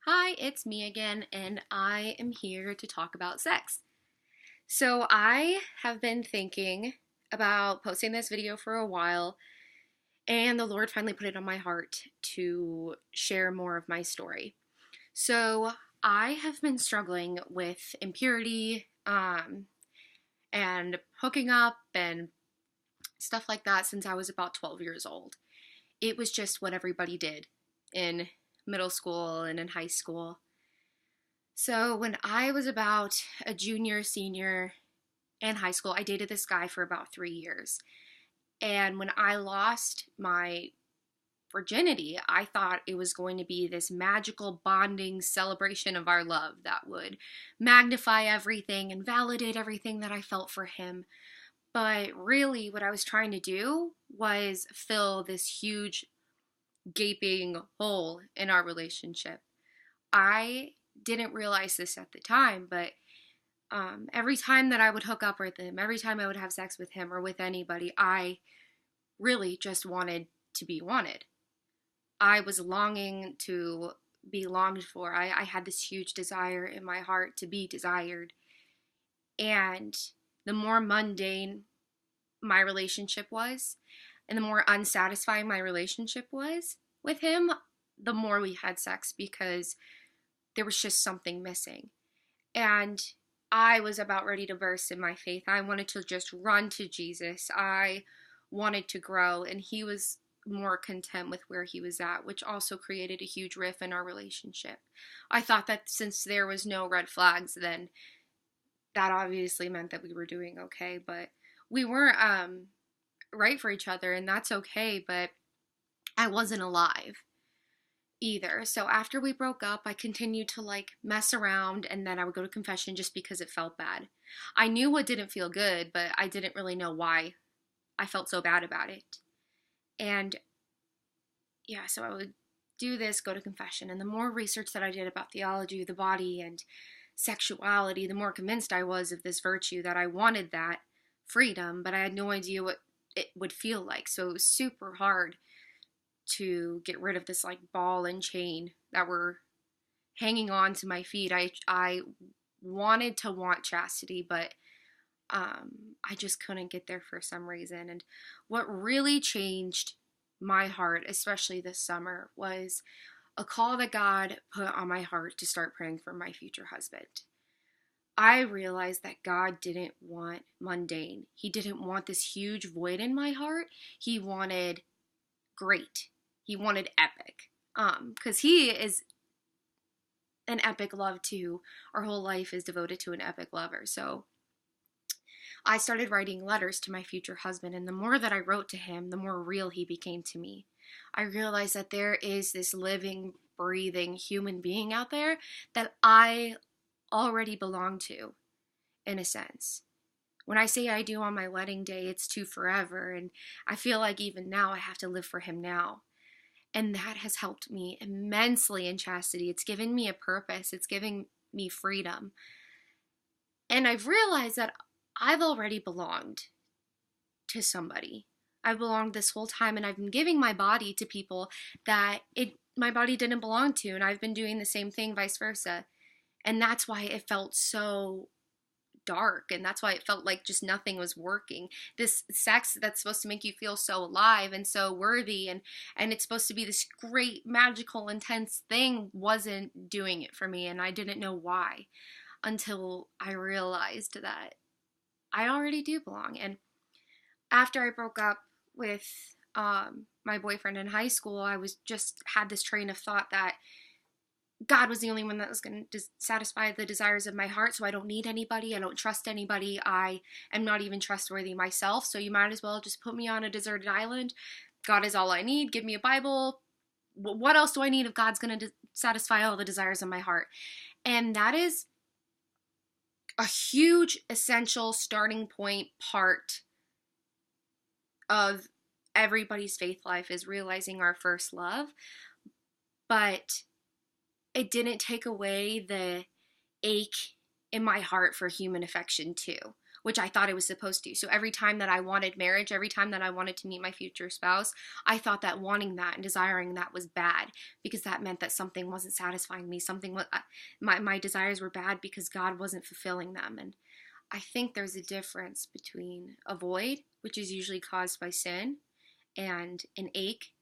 Hi, it's me again, and I am here to talk about sex. So, I have been thinking about posting this video for a while, and the Lord finally put it on my heart to share more of my story. So, I have been struggling with impurity, and hooking up and stuff like that since I was about 12 years old. It was just what everybody did in middle school and in high school. So when I was about a junior, senior in high school, I dated this guy for about 3 years. And when I lost my virginity, I thought it was going to be this magical bonding celebration of our love that would magnify everything and validate everything that I felt for him. But really, what I was trying to do was fill this huge gaping hole in our relationship. I didn't realize this at the time, but every time that I would hook up with him, every time I would have sex with him or with anybody, I really just wanted to be wanted. I was longing to be longed for. I had this huge desire in my heart to be desired. And the more mundane my relationship was, and the more unsatisfying my relationship was with him, the more we had sex because there was just something missing. And I was about ready to burst in my faith. I wanted to just run to Jesus. I wanted to grow, and he was more content with where he was at, which also created a huge rift in our relationship. I thought that since there was no red flags, then that obviously meant that we were doing okay, but we weren't right for each other, and that's okay, but I wasn't alive either. So after we broke up, I continued to like mess around, and then I would go to confession just because it felt bad. I knew what didn't feel good, but I didn't really know why I felt so bad about it. And yeah, so I would do this, go to confession, and the more research that I did about theology of the body and sexuality, the more convinced I was of this virtue that I wanted that freedom, but I had no idea what it would feel like. So it was super hard to get rid of this like ball and chain that were hanging on to my feet. I wanted to want chastity, but I just couldn't get there for some reason. And what really changed my heart, especially this summer, was a call that God put on my heart to start praying for my future husband. I realized that God didn't want mundane. He didn't want this huge void in my heart. He wanted great. He wanted epic. Because he is an epic love too. Our whole life is devoted to an epic lover. So I started writing letters to my future husband, and the more that I wrote to him, the more real he became to me. I realized that there is this living, breathing human being out there that I already belong to, in a sense. When I say I do on my wedding day, it's to forever, and I feel like even now I have to live for him now. And that has helped me immensely in chastity. It's given me a purpose. It's giving me freedom. And I've realized that I've already belonged to somebody. I've belonged this whole time, and I've been giving my body to people that my body didn't belong to, and I've been doing the same thing vice versa. And that's why it felt so dark, and that's why it felt like just nothing was working. This sex that's supposed to make you feel so alive and so worthy, and it's supposed to be this great magical intense thing, wasn't doing it for me, and I didn't know why until I realized that I already do belong. And after I broke up with my boyfriend in high school, I was just had this train of thought that God was the only one that was going to satisfy the desires of my heart, so I don't need anybody. I don't trust anybody. I am not even trustworthy myself, so you might as well just put me on a deserted island. God is all I need. Give me a Bible. What else do I need if God's going to satisfy all the desires of my heart? And that is a huge, essential starting point part of everybody's faith life, is realizing our first love. But it didn't take away the ache in my heart for human affection too, which I thought it was supposed to. So every time that I wanted marriage, every time that I wanted to meet my future spouse, I thought that wanting that and desiring that was bad, because that meant that something wasn't satisfying me. Something was, my desires were bad because God wasn't fulfilling them. And I think there's a difference between a void, which is usually caused by sin, and an ache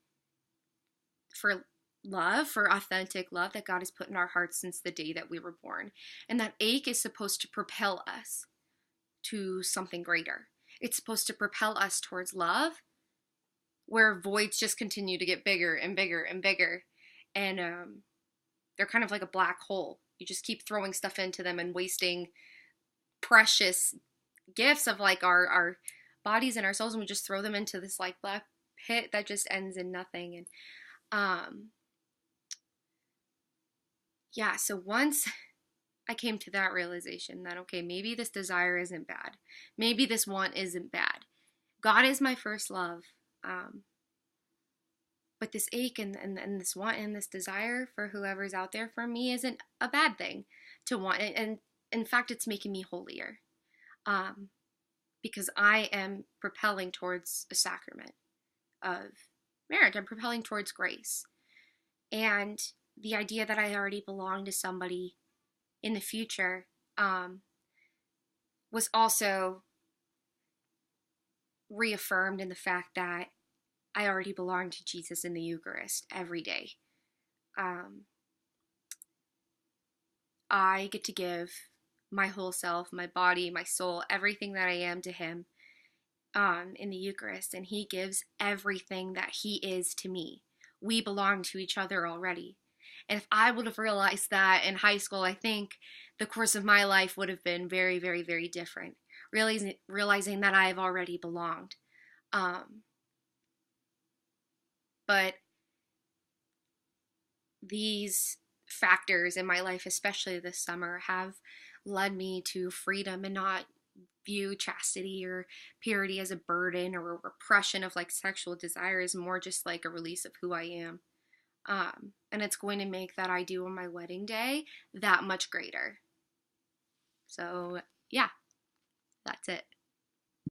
for love, for authentic love that God has put in our hearts since the day that we were born. And that ache is supposed to propel us to something greater. It's supposed to propel us towards love, where voids just continue to get bigger and bigger and bigger. And they're kind of like a black hole. You just keep throwing stuff into them and wasting precious gifts of like our bodies and our souls, and we just throw them into this like black pit that just ends in nothing. And yeah, so once I came to that realization that, okay, maybe this desire isn't bad. Maybe this want isn't bad. God is my first love. But this ache and this want and this desire for whoever's out there for me isn't a bad thing to want. And in fact, it's making me holier. Because I am propelling towards a sacrament of marriage. I'm propelling towards grace. And the idea that I already belong to somebody in the future was also reaffirmed in the fact that I already belong to Jesus in the Eucharist every day. I get to give my whole self, my body, my soul, everything that I am to him in the Eucharist, and he gives everything that he is to me. We belong to each other already. And if I would have realized that in high school, I think the course of my life would have been very, very, very different. Realizing that I have already belonged. But these factors in my life, especially this summer, have led me to freedom and not view chastity or purity as a burden or a repression of like sexual desire, is more just like a release of who I am. And it's going to make that I do on my wedding day that much greater. So yeah, that's it.